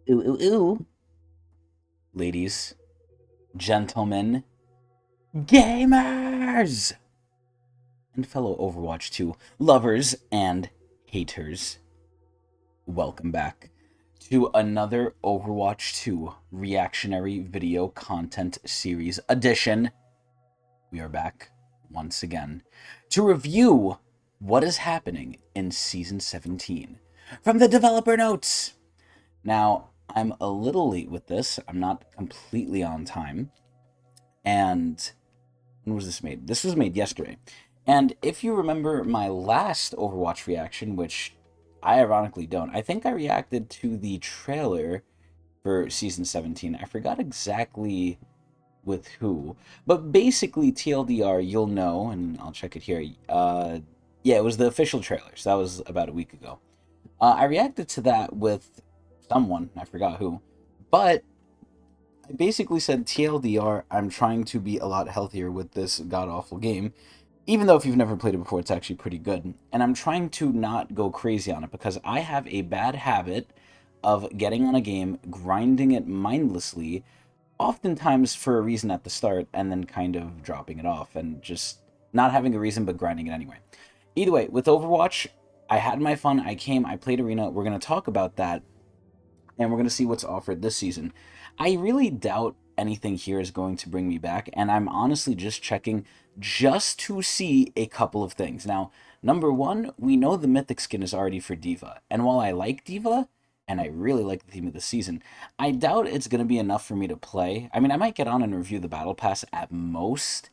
Ooh, ooh, ooh. Ladies, gentlemen, gamers, and fellow Overwatch 2 lovers and haters, welcome back to another Overwatch 2 reactionary video content series edition. We are back once again to review what is happening in Season 17 from the developer notes. Now, I'm a little late with this. I'm not completely on time. And when was this made? This was made yesterday. And if you remember my last Overwatch reaction, which I ironically don't, I think I reacted to the trailer for Season 17. I forgot exactly with who. But basically, TLDR, you'll know, and I'll check it here. Yeah, it was the official trailer. So that was about a week ago. I reacted to that with someone, I forgot who. But I basically said, TLDR, I'm trying to be a lot healthier with this god awful game. Even though if you've never played it before, it's actually pretty good. And I'm trying to not go crazy on it because I have a bad habit of getting on a game, grinding it mindlessly, oftentimes for a reason at the start, and then kind of dropping it off and just not having a reason but grinding it anyway. Either way, with Overwatch, I had my fun. I played Arena. We're going to talk about that and we're going to see what's offered this season. I really doubt anything here is going to bring me back, and I'm honestly just checking just to see a couple of things. Now, number one, we know the Mythic skin is already for Diva, and while I like Diva, and I really like the theme of the season, I doubt it's going to be enough for me to play. I mean, I might get on and review the Battle Pass at most,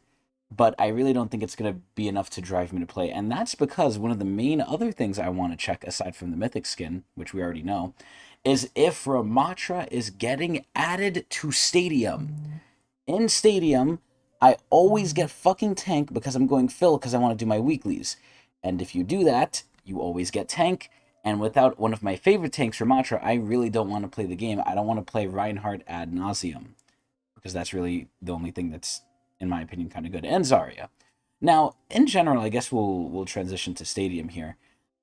but I really don't think it's going to be enough to drive me to play. And that's because one of the main other things I want to check, aside from the Mythic skin, which we already know, is if Ramatra is getting added to Stadium. In Stadium, I always get fucking tank because I'm going fill because I want to do my weeklies. And if you do that, you always get tank. And without one of my favorite tanks, Ramatra, I really don't want to play the game. I don't want to play Reinhardt ad nauseum because that's really the only thing that's, in my opinion, kind of good. And Zarya. Now, in general, I guess we'll transition to Stadium here.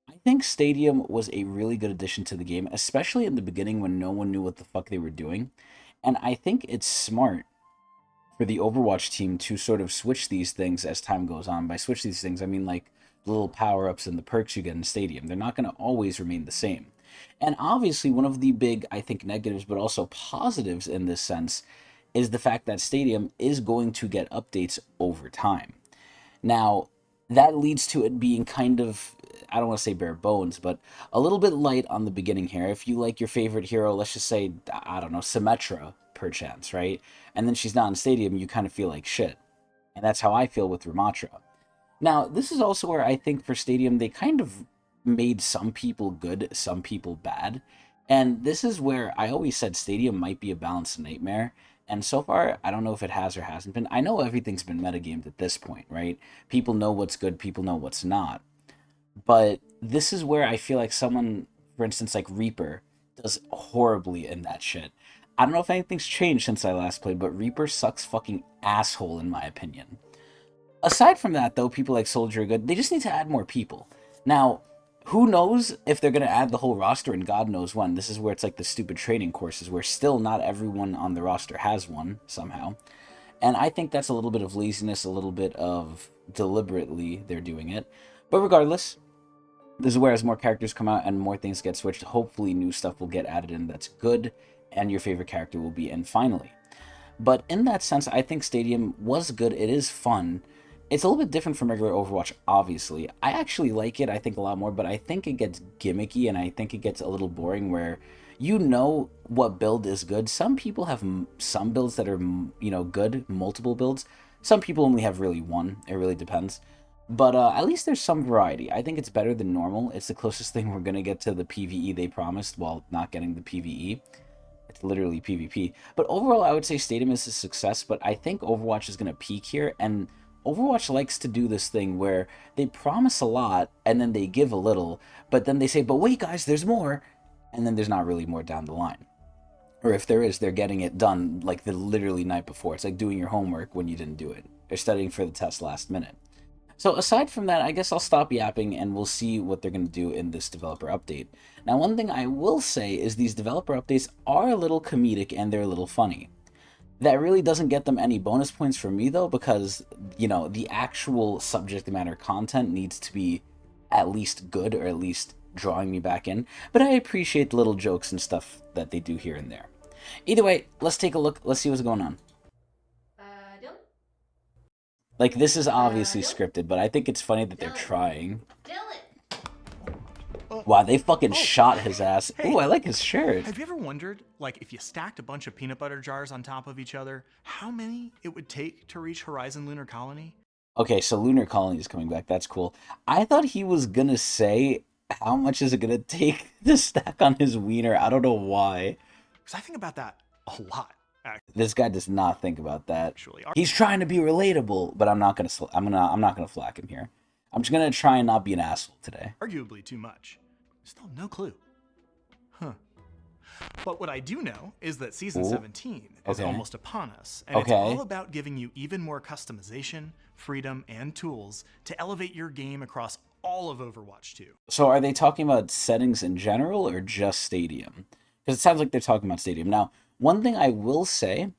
I think Stadium was a really good addition to the game, especially in the beginning when no one knew what the fuck they were doing. And I think it's smart for the Overwatch team to sort of switch these things as time goes on. By switch these things, I mean like the little power-ups and the perks you get in Stadium. They're not going to always remain the same. And obviously, one of the big, I think, negatives, but also positives in this sense, is the fact that Stadium is going to get updates over time. Now, that leads to it being kind of, I don't want to say bare bones, but a little bit light on the beginning here. If you like your favorite hero, let's just say, I don't know, Symmetra, perchance, right? And then she's not in Stadium, you kind of feel like shit. And that's how I feel with Ramatra. Now, this is also where I think for Stadium, they kind of made some people good, some people bad. And this is where I always said Stadium might be a balanced nightmare. And so far, I don't know if it has or hasn't been. I know everything's been metagamed at this point, right? People know what's good, people know what's not. But this is where I feel like someone, for instance, like Reaper, does horribly in that shit. I don't know if anything's changed since I last played, but Reaper sucks fucking asshole in my opinion. Aside from that, though, people like Soldier are good. They just need to add more people. Now, who knows if they're going to add the whole roster, and God knows when. This is where it's like the stupid training courses, where still not everyone on the roster has one, somehow. And I think that's a little bit of laziness, a little bit of deliberately they're doing it. But regardless, this is where as more characters come out and more things get switched, hopefully new stuff will get added in that's good, and your favorite character will be in finally. But in that sense, I think Stadium was good. It is fun. It's a little bit different from regular Overwatch, obviously. I actually like it, I think, a lot more, but I think it gets gimmicky, and I think it gets a little boring where you know what build is good. Some people have some builds that are, good, multiple builds. Some people only have really one. It really depends. But at least there's some variety. I think it's better than normal. It's the closest thing we're going to get to the PvE they promised while not getting the PvE. It's literally PvP. But overall, I would say Stadium is a success, but I think Overwatch is going to peak here, and Overwatch likes to do this thing where they promise a lot, and then they give a little, but then they say, but wait guys, there's more, and then there's not really more down the line. Or if there is, they're getting it done like the literally night before. It's like doing your homework when you didn't do it, or studying for the test last minute. So aside from that, I guess I'll stop yapping and we'll see what they're going to do in this developer update. Now, one thing I will say is these developer updates are a little comedic and they're a little funny. That really doesn't get them any bonus points for me though, because, the actual subject matter content needs to be at least good, or at least drawing me back in. But I appreciate the little jokes and stuff that they do here and there. Either way, let's take a look. Let's see what's going on. Dylan? Like, this is obviously Dylan? scripted, but I think it's funny that they're Dylan? trying. Dylan! Wow, they fucking Oh, shot his ass. hey. Ooh, I like his shirt. Have you ever wondered, like, if you stacked a bunch of peanut butter jars on top of each other, how many it would take to reach Horizon Lunar Colony? Okay, so Lunar Colony is coming back. That's cool. I thought he was gonna say, how much is it gonna take to stack on his wiener? I don't know why. Because I think about that a lot, This guy does not think about that. actually. He's trying to be relatable, but I'm not gonna flack him here. I'm just gonna try and not be an asshole today. Arguably too much. Still no clue. Huh. But what I do know is that Season Ooh. 17 is Okay. almost upon us, and it's Okay. all about giving you even more customization, freedom, and tools to elevate your game across all of Overwatch 2. So are they talking about settings in general or just Stadium? Because it sounds like they're talking about Stadium. Now, one thing I will say,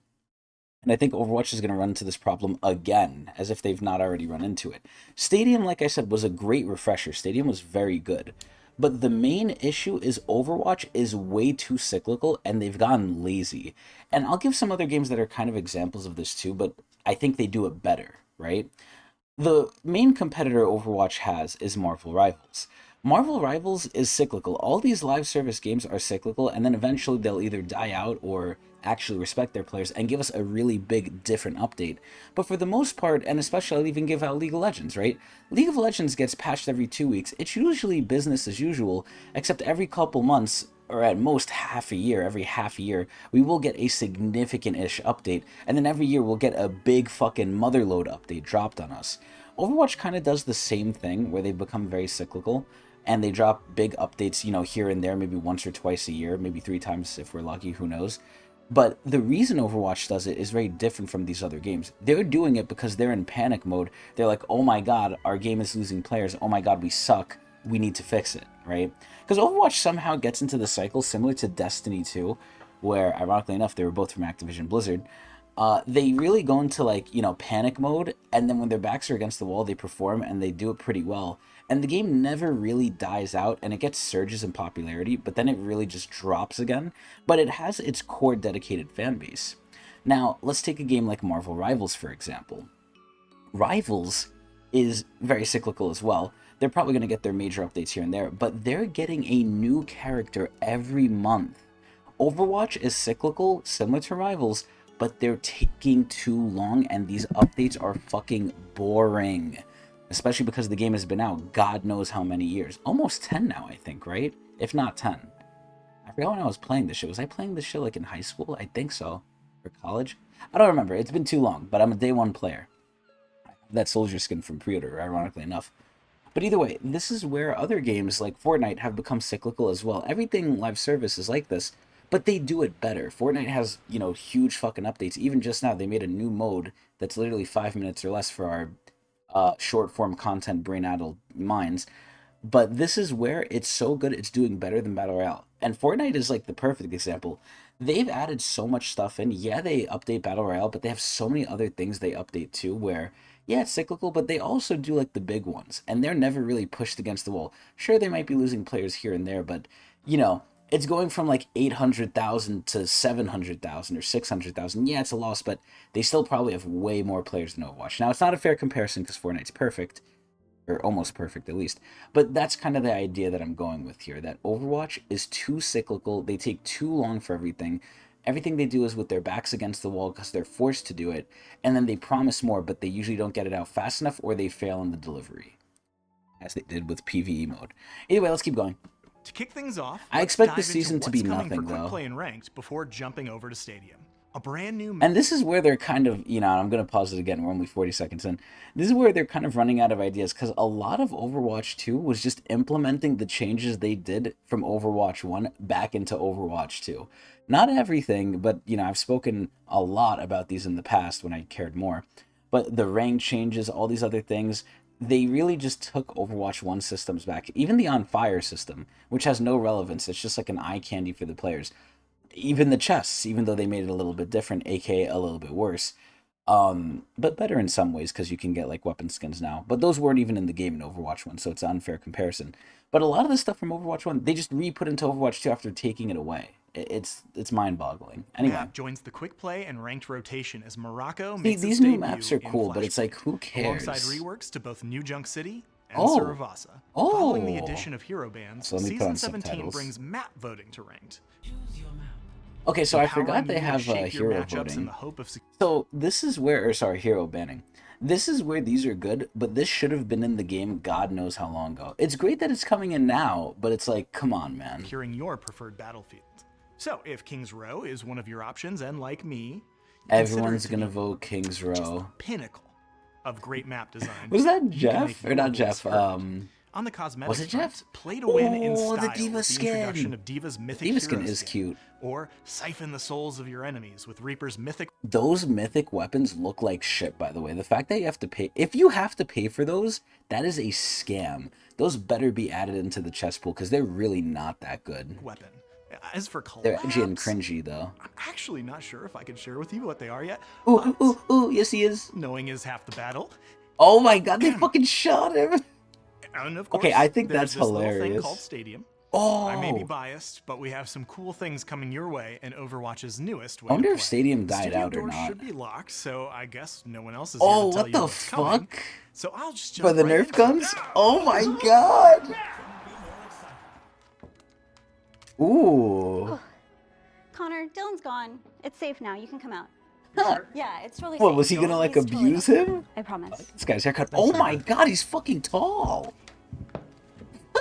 and I think Overwatch is going to run into this problem again, as if they've not already run into it. Stadium, like I said, was a great refresher. Stadium was very good. But the main issue is Overwatch is way too cyclical and they've gotten lazy. And I'll give some other games that are kind of examples of this too, but I think they do it better, right? The main competitor Overwatch has is Marvel Rivals. Marvel Rivals is cyclical. All these live service games are cyclical, and then eventually they'll either die out or actually respect their players and give us a really big, different update. But for the most part, and especially I'll even give out League of Legends, right? League of Legends gets patched every 2 weeks. It's usually business as usual, except every couple months, or at most half a year, every half a year, we will get a significant-ish update, and then every year we'll get a big fucking motherload update dropped on us. Overwatch kind of does the same thing, where they become very cyclical, and they drop big updates, here and there, maybe once or twice a year, maybe 3 times if we're lucky, who knows. But the reason Overwatch does it is very different from these other games. They're doing it because they're in panic mode. They're like, oh my god, our game is losing players. Oh my god, we suck. We need to fix it, right? Because Overwatch somehow gets into the cycle similar to Destiny 2, where, ironically enough, they were both from Activision Blizzard. They really go into, like, panic mode, and then when their backs are against the wall, they perform, and they do it pretty well. And the game never really dies out, and it gets surges in popularity, but then it really just drops again. But it has its core dedicated fan base. Now, let's take a game like Marvel Rivals, for example. Rivals is very cyclical as well. They're probably going to get their major updates here and there, but they're getting a new character every month. Overwatch is cyclical, similar to Rivals, but they're taking too long, and these updates are fucking boring. Especially because the game has been out God knows how many years. Almost 10 now, I think, right? If not 10. I forgot when I was playing this shit. Was I playing this shit like in high school? I think so. Or college? I don't remember. It's been too long, but I'm a day one player. That soldier skin from pre-order, ironically enough. But either way, this is where other games like Fortnite have become cyclical as well. Everything live service is like this, but they do it better. Fortnite has, huge fucking updates. Even just now, they made a new mode that's literally 5 minutes or less for our short form content brain addled minds. But this is where it's so good, it's doing better than Battle Royale. And Fortnite is like the perfect example. They've added so much stuff in. Yeah, they update Battle Royale, but they have so many other things they update too, where, yeah, it's cyclical, but they also do like the big ones. And they're never really pushed against the wall. Sure, they might be losing players here and there, but, it's going from like 800,000 to 700,000 or 600,000. Yeah, it's a loss, but they still probably have way more players than Overwatch. Now, it's not a fair comparison because Fortnite's perfect, or almost perfect at least. But that's kind of the idea that I'm going with here, that Overwatch is too cyclical. They take too long for everything. Everything they do is with their backs against the wall because they're forced to do it. And then they promise more, but they usually don't get it out fast enough, or they fail in the delivery, as they did with PvE mode. Anyway, let's keep going. To kick things off, I let's expect dive this season into to be what's coming nothing, for Quick though. Play and Ranked before jumping over to Stadium. A brand new And this is where they're kind of, I'm going to pause it again. We're only 40 seconds in. This is where they're kind of running out of ideas because a lot of Overwatch 2 was just implementing the changes they did from Overwatch 1 back into Overwatch 2. Not everything, but, I've spoken a lot about these in the past when I cared more. But the rank changes, all these other things, they really just took Overwatch 1 systems back. Even the On Fire system, which has no relevance, it's just like an eye candy for the players. Even the chests, even though they made it a little bit different, aka a little bit worse. But better in some ways because you can get like weapon skins now. But those weren't even in the game in Overwatch 1, so it's an unfair comparison. But a lot of the stuff from Overwatch 1, they just re-put into Overwatch 2 after taking it away. It's mind-boggling. Anyway, Map joins the quick play and ranked rotation as Morocco see, makes these its new debut maps are in cool, but it's like, who cares? Alongside reworks to both New Junk City and Oh. Saravasa. Oh. Following the addition of hero bands, So let me put Season on 17 subtitles. brings map voting to ranked. Okay, so I forgot Empowering they you to have shape your hero matchups in voting. the hope of So this is where, or sorry, hero banning. This is where these are good, but this should have been in the game God knows how long ago. It's great that it's coming in now, but it's like, come on, man. securing your preferred battlefield. So, if King's Row is one of your options, and like me, consider Everyone's it to gonna be vote King's just the Row. pinnacle of great map design. Was that You can Jeff? make Or your not voice Jeff? heard. On the cosmetics Was it Jeff? front, play to win in Oh, style the Diva with the introduction skin. of Diva's mythic Diva skin hero is cute. Or siphon the souls of your enemies with Reaper's mythic. Those mythic weapons look like shit, by the way. The fact that you have to pay, if you have to pay for those, that is a scam. Those better be added into the chess pool because they're really not that good. Weapon. As for collabs, They're edgy and cringy, though. I'm actually not sure if I can share with you what they are yet. Ooh, but ooh, ooh, yes he is. knowing is half the battle. Oh my god, they fucking shot him. And of course, Okay, I think there's that's this little thing hilarious. called Stadium. Oh. I may be biased, but we have some cool things coming your way in Overwatch's newest way I wonder to if play. Stadium The died studio out or doors not. should be locked, so I guess no one else is Oh, here to tell what you the what's coming. fuck? So I'll just For jump the right Nerf into guns? it. Oh my god! Ooh. Connor, Dylan's gone. It's safe now. You can come out. Huh. Yeah, it's really What, safe. was he gonna like He's totally abuse fine. him? I promise. This guy's haircut. Oh my god, he's fucking tall!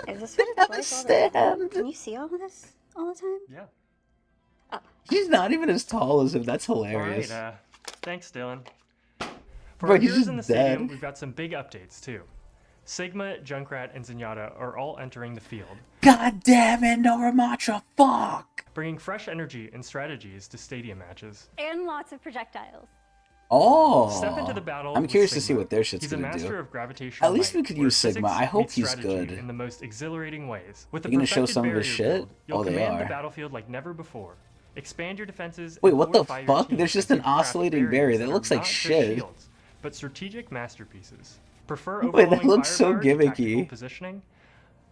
Is this what Have a it's like all the time? stand. Can you see all of this all the time? Yeah. He's not even as tall as him. That's All hilarious. right. Thanks, Dylan. For Bro, our he's viewers just in the stadium, dead. we've got some big updates too. Sigma, Junkrat, and Zenyatta are all entering the field, God damn it, Noramacha, fuck! bringing fresh energy and strategies to stadium matches. And lots of projectiles. Oh. Step into the battle. I'm with curious to see Sigma. what their shit's He's a gonna master do. of gravitational At least we light, could where use Sigma. physics I hope meets he's strategy good. in the most exhilarating ways. With the You gonna show perfected some of his barrier shit? build, you'll Oh, they command are. the battlefield like never before. Expand your defenses. Wait, and what the fortify your fuck? team There's just as an you craft oscillating barrier barriers that are looks like not just shit. shields, but strategic masterpieces. Prefer Wait, that overwhelming looks so firepower to tactical gimmicky. positioning?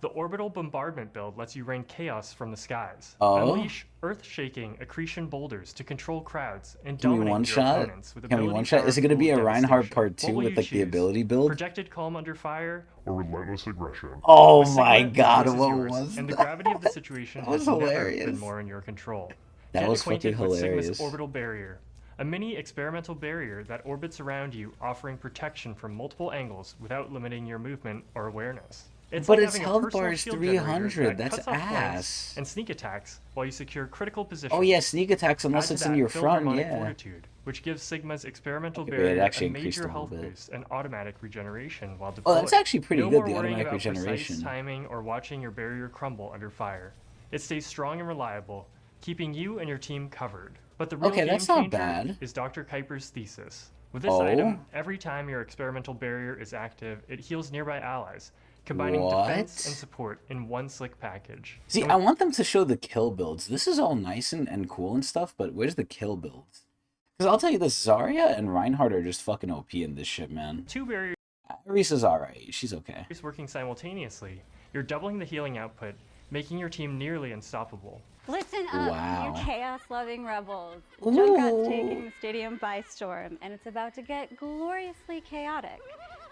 The orbital bombardment build lets you rain chaos from the skies. Oh? Unleash earth-shaking accretion boulders to control crowds and Can we dominate one your shot? opponents with Can we ability one shot? Is it gonna power be a full Reinhardt devastation. part What 2 will with you like the choose? ability build? Projected calm under fire, or relentless aggression. Oh with my Sigma, the god, choice is what yours, was and the that? gravity of the situation That was has never hilarious. been more in your control. That Get was acquainted fucking with hilarious. Sigma's orbital barrier, a mini experimental barrier that orbits around you, offering protection from multiple angles without limiting your movement or awareness. It's But like its having a health personal bar is shield generator 300, that that's cuts off flanks ass. and sneak attacks while you secure critical positions. Oh yeah, sneak attacks unless Add to it's in that, your build front, harmonic yeah. fortitude, which gives Sigma's experimental Okay, it barrier actually a increased major a little health bit. boost and automatic regeneration while Oh, deployed. that's actually pretty no good, more the worrying automatic about regeneration. precise timing or watching your barrier crumble under fire. It stays strong and reliable, keeping you and your team covered. But the real Okay, game that's not changer bad. is Dr. Kuiper's thesis. With this Oh? item, every time your experimental barrier is active, it heals nearby allies, combining defense and What? support in one slick package. See, And I want them to show the kill builds. This is all nice and cool and stuff, but where's the kill builds? Because I'll tell you this, Zarya and Reinhardt are just fucking OP in this shit, man. two barriers Arisa's alright. She's okay. working simultaneously, you're doubling the healing output, making your team nearly unstoppable. Listen up, Wow. you chaos-loving rebels. Ooh. Junkrat's taking the stadium by storm, and it's about to get gloriously chaotic.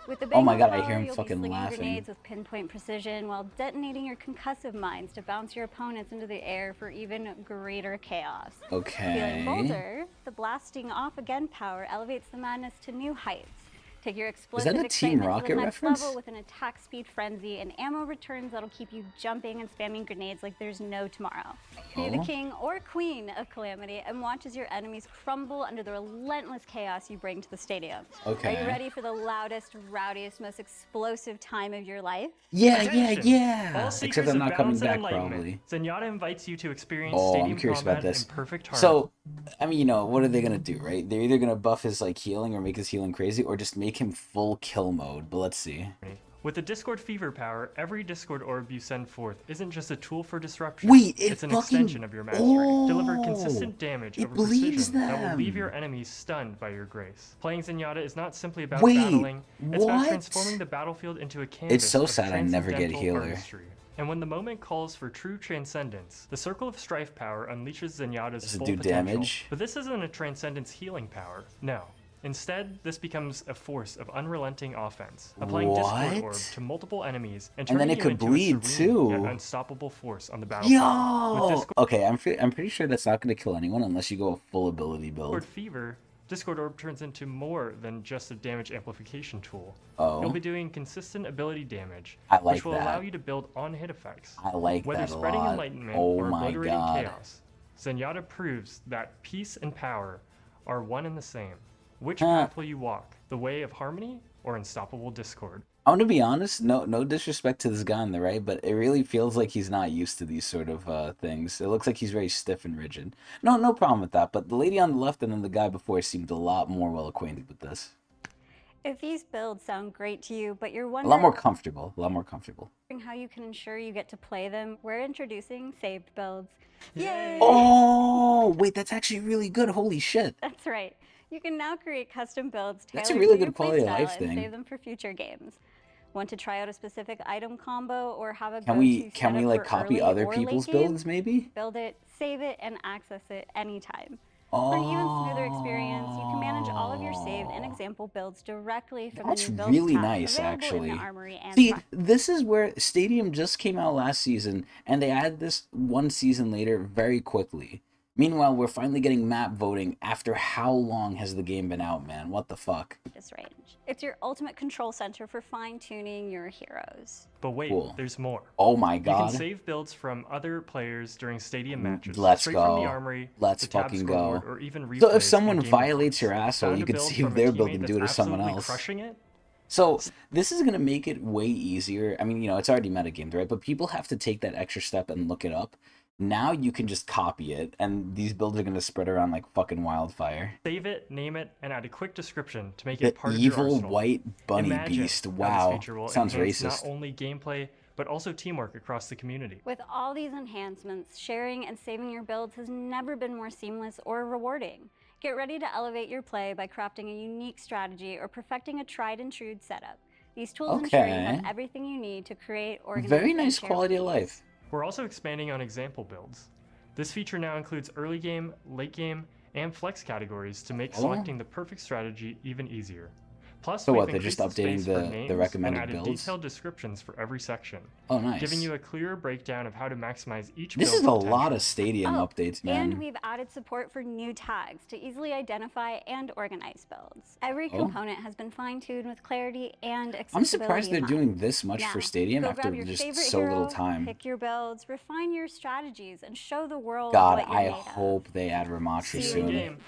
With the Oh my Bango god, I power, hear him you'll fucking be slinging laughing. grenades with pinpoint precision while detonating your concussive mines to bounce your opponents into the air for even greater chaos. Feeling Okay. bolder, the blasting off again power elevates the madness to new heights. Take your that explosive a Team excitement to Rocket the next reference? level with an attack speed frenzy and ammo returns that'll keep you jumping and spamming grenades like there's no tomorrow. Be the Oh. king or queen of calamity and watch as your enemies crumble under the relentless chaos you bring to the stadium. Okay. Are you ready for the loudest, rowdiest, most explosive time of your life? Yeah, Attention! yeah. All Except seekers I'm of not coming balance and back, enlightenment, probably. Zenyatta invites you to experience Oh, stadium I'm curious about combat this. in perfect harmony. So, I mean, you know, what are they gonna do, right? They're either gonna buff his like healing or make his healing crazy, or just make make him full kill mode, but let's see. With the Discord Fever power, every Discord orb you send forth isn't just a tool for disruption. Wait, it it's an fucking... extension of your mastery. Deliver consistent damage it over bleeds precision that will them. leave your enemies stunned by your grace. Playing Zenyatta is not simply about Wait, battling, it's about what? transforming the battlefield into a canvas It's so of sad I never get transcendental healer. artistry. And when the moment calls for true transcendence, the Circle of Strife power unleashes Zenyatta's Does it full do potential. damage? But this isn't a transcendence healing power. No. Instead, this becomes a force of unrelenting offense, applying Discord What? Orb to multiple enemies and And then turning it you could into bleed, a serene too. yet unstoppable force on the battlefield. With Yo! Discord Okay, I'm pretty sure that's not going to kill anyone unless you go a full ability build. Fever, Discord Orb turns into more than just a damage amplification tool. Oh. You'll be doing consistent ability damage, I like which will that. allow you to build on-hit effects. I like Whether that a spreading lot. enlightenment Oh or my obliterating god. chaos, Zenyatta proves that peace and power are one and the same. Which Huh. path will you walk? The way of harmony or unstoppable discord? I'm gonna be honest, no disrespect to this guy on the right, but it really feels like he's not used to these sort of things. It looks like he's very stiff and rigid. No problem with that, but the lady on the left and then the guy before seemed a lot more well acquainted with this. If these builds sound great to you, but you're A wondering lot more comfortable, how you can ensure you get to play them, we're introducing saved builds. Yay! Oh, wait, that's actually really good. Holy shit. That's right. You can now create custom builds tailored That's a really to your good quality of playstyle life and thing. save them for future games. Want to try out a specific item combo or have a Can we go-to can we setup like for copy early other or late people's game? builds maybe? Build it, save it, and access it anytime. Oh. For an even smoother experience, you can manage all of your saved and example builds directly from That's the new builds really tab, nice, available actually. in the Armory and See, Prime. this is where Stadium just came out last season, and they added this one season later very quickly. Meanwhile, we're finally getting map voting after how long has the game been out, man? What the fuck? This range. It's your ultimate control center for fine-tuning your heroes. But wait, Cool. there's more. Oh my You god. can save builds from other players during stadium matches. Let's straight go. from the armory, Let's the tab fucking scoreboard, go. Or even So if replays someone in game violates your reports. asshole, Found you a could build save from a their build teammate and do it to that's someone absolutely else. Crushing it? So this is gonna make it way easier. I mean, you know, it's already metagamed, right? But people have to take that extra step and look it up. Now you can just copy it, and these builds are gonna spread around like fucking wildfire. Save it, name it, and add a quick description to make The it part of your evil arsenal. white bunny Imagine beast. how this Wow, feature will sounds enhance racist. Not only gameplay, but also teamwork across the community. With all these enhancements, sharing and saving your builds has never been more seamless or rewarding. Get ready to elevate your play by crafting a unique strategy or perfecting a tried and true setup. These tools ensure you have Okay. everything you need to create, organize, Very and nice share quality of with life. We're also expanding on example builds. This feature now includes early game, late game, and flex categories to make Oh. selecting the perfect strategy even easier. Plus, So we've what, they're just increased updating space for the names recommended and added builds? detailed descriptions for every section, Oh, nice. giving you a clearer breakdown of how to maximize each This build's is a potential. lot of Stadium Oh, updates, man. And we've added support for new tags to easily identify and organize builds. Every Oh. component has been fine-tuned with clarity and accessibility I'm surprised they're in doing mind. this much for Now, Stadium go after grab your just favorite so little hero, time. Pick your builds, refine your strategies, and show the world God, what you're I made of. hope they add Ramatri See you soon. Game.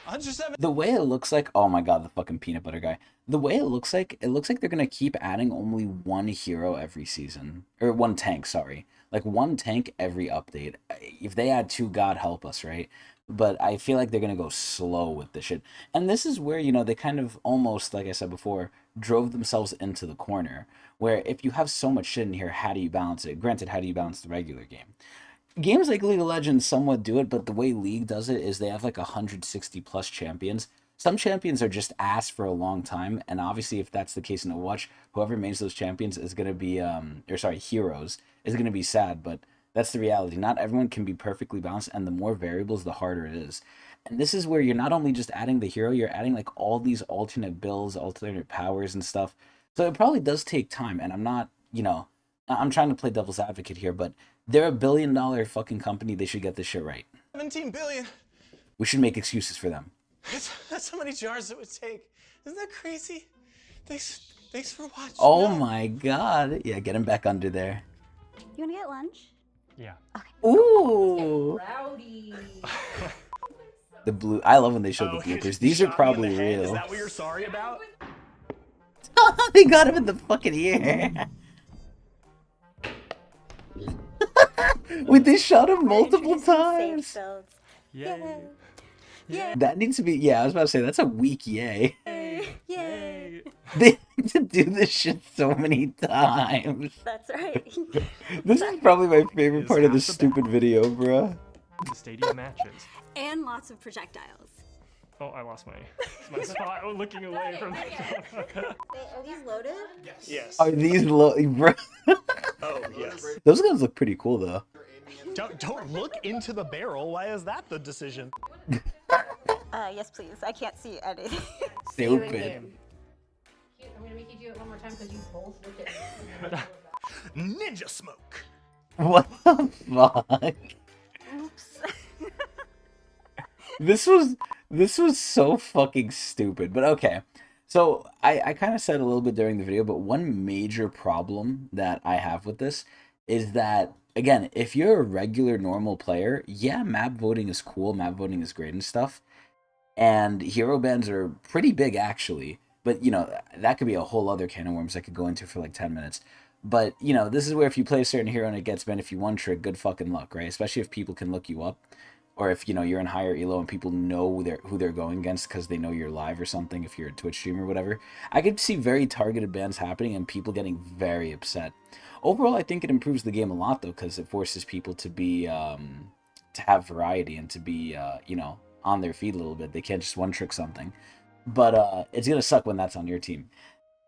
The way it looks like, oh my god, the fucking peanut butter guy. The way it looks like they're gonna keep adding only one hero every season. Or one tank, sorry. Like one tank every update. If they add two, God help us, right? But I feel like they're gonna go slow with this shit. And this is where, you know, they kind of almost, like I said before, drove themselves into the corner. Where if you have so much shit in here, how do you balance it? Granted, how do you balance the regular game? Games like League of Legends somewhat do it, but the way League does it is they have like 160 plus champions. Some champions are just ass for a long time, and obviously if that's the case in Overwatch, whoever remains those champions is gonna be heroes is gonna be sad, but that's the reality. Not everyone can be perfectly balanced, and the more variables, the harder it is. And this is where you're not only just adding the hero, you're adding like all these alternate builds, alternate powers and stuff. So it probably does take time, and I'm not, you know, I'm trying to play devil's advocate here, but they're a $1 billion fucking company. They should get this shit right. 17 billion. We should make excuses for them. That's how many jars it would take. Isn't that crazy? Thanks for watching. Oh my god. Yeah, get him back under there. You want to get lunch? Yeah. Ooh. Rowdy. The blue. I love when they show the Oh, bloopers. he These are shot me in probably the head. Is real. that what you're sorry about? They got him in the fucking ear. Wait, they shot him multiple Introducing saved times. builds. Yay. Yay! That needs to be, yeah, I was about to say, that's a weak yay. Yay! They need to do this shit so many times. That's right. This is probably my favorite Is part of half this the stupid video, bruh. The stadium matches. And lots of projectiles. Oh, I lost my spot. Oh, looking away from the Are these loaded? Yes. Are these bruh? Oh, yes. Those guns look pretty cool, though. Don't look into the barrel. Why is that the decision? Yes, please. I can't see anything. Stupid. I'm gonna make you do it one more time because you both looked at me. Ninja smoke. What the fuck? Oops. This was so fucking stupid. But okay. So I kind of said a little bit during the video, but one major problem that I have with this is that, again, if you're a regular normal player, yeah, map voting is cool, map voting is great and stuff. And hero bans are pretty big actually. But you know, that could be a whole other can of worms I could go into for like 10 minutes. But you know, this is where if you play a certain hero and it gets banned, if you one trick, good fucking luck, right? Especially if people can look you up. Or if, you know, you're in higher elo and people know who they're going against because they know you're live or something, if you're a Twitch streamer or whatever. I could see very targeted bans happening and people getting very upset. Overall, I think it improves the game a lot, though, because it forces people to be, to have variety and to be, you know, on their feet a little bit. They can't just one-trick something. But it's going to suck when that's on your team.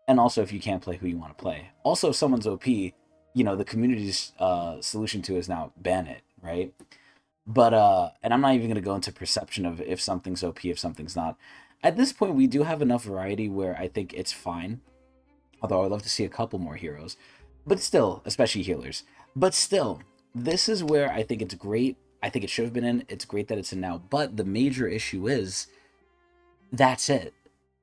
And also if you can't play who you want to play. Also, if someone's OP, you know, the community's solution to it is now ban it, right? But, and I'm not even going to go into perception of if something's OP, if something's not. At this point, we do have enough variety where I think it's fine. Although I'd love to see a couple more heroes. But still, especially healers. But still, this is where I think it's great. I think it should have been in. It's great that it's in now. But the major issue is, that's it.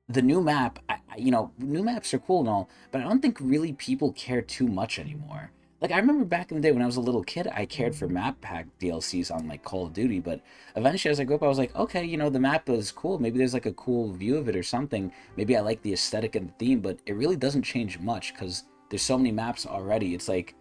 The new map, you know, new maps are cool and all, but I don't think really people care too much anymore. Like, I remember back in the day when I was a little kid, I cared for map pack DLCs on, like, Call of Duty, but eventually as I grew up, I was like, okay, you know, the map is cool. Maybe there's, like, a cool view of it or something. Maybe I like the aesthetic and the theme, but it really doesn't change much because there's so many maps already. It's like,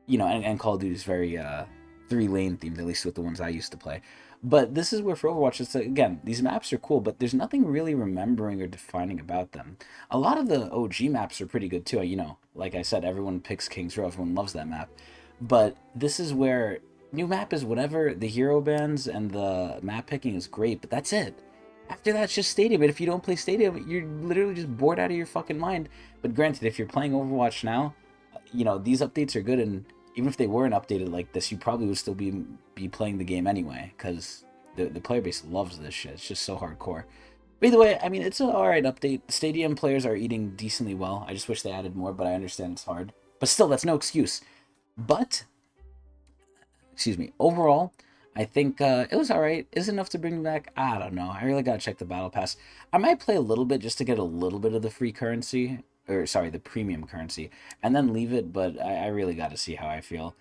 you know, and Call of Duty is very 3-lane themed, at least with the ones I used to play. But this is where for Overwatch, it's like, again, these maps are cool, but there's nothing really remembering or defining about them. A lot of the OG maps are pretty good too. You know, like I said, everyone picks King's Row, everyone loves that map. But this is where new map is whatever, the hero bans and the map picking is great, but that's it. After that, it's just Stadium, and if you don't play Stadium, you're literally just bored out of your fucking mind. But granted, if you're playing Overwatch now, you know, these updates are good, and even if they weren't updated like this, you probably would still be playing the game anyway, because the player base loves this shit. It's just so hardcore. But either way, I mean, it's an alright update. Stadium players are eating decently well. I just wish they added more, but I understand it's hard. But still, that's no excuse. But, excuse me, overall, I think it was alright. Is it enough to bring me back? I don't know. I really gotta check the Battle Pass. I might play a little bit just to get a little bit of the free currency, or sorry, the premium currency, and then leave it, but I really gotta see how I feel.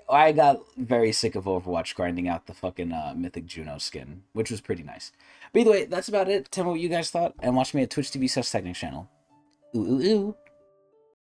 I got very sick of Overwatch grinding out the fucking Mythic Juno skin, which was pretty nice. But either way, that's about it. Tell me what you guys thought, and watch me at Twitch TV /Tecnics channel. Ooh, ooh, ooh.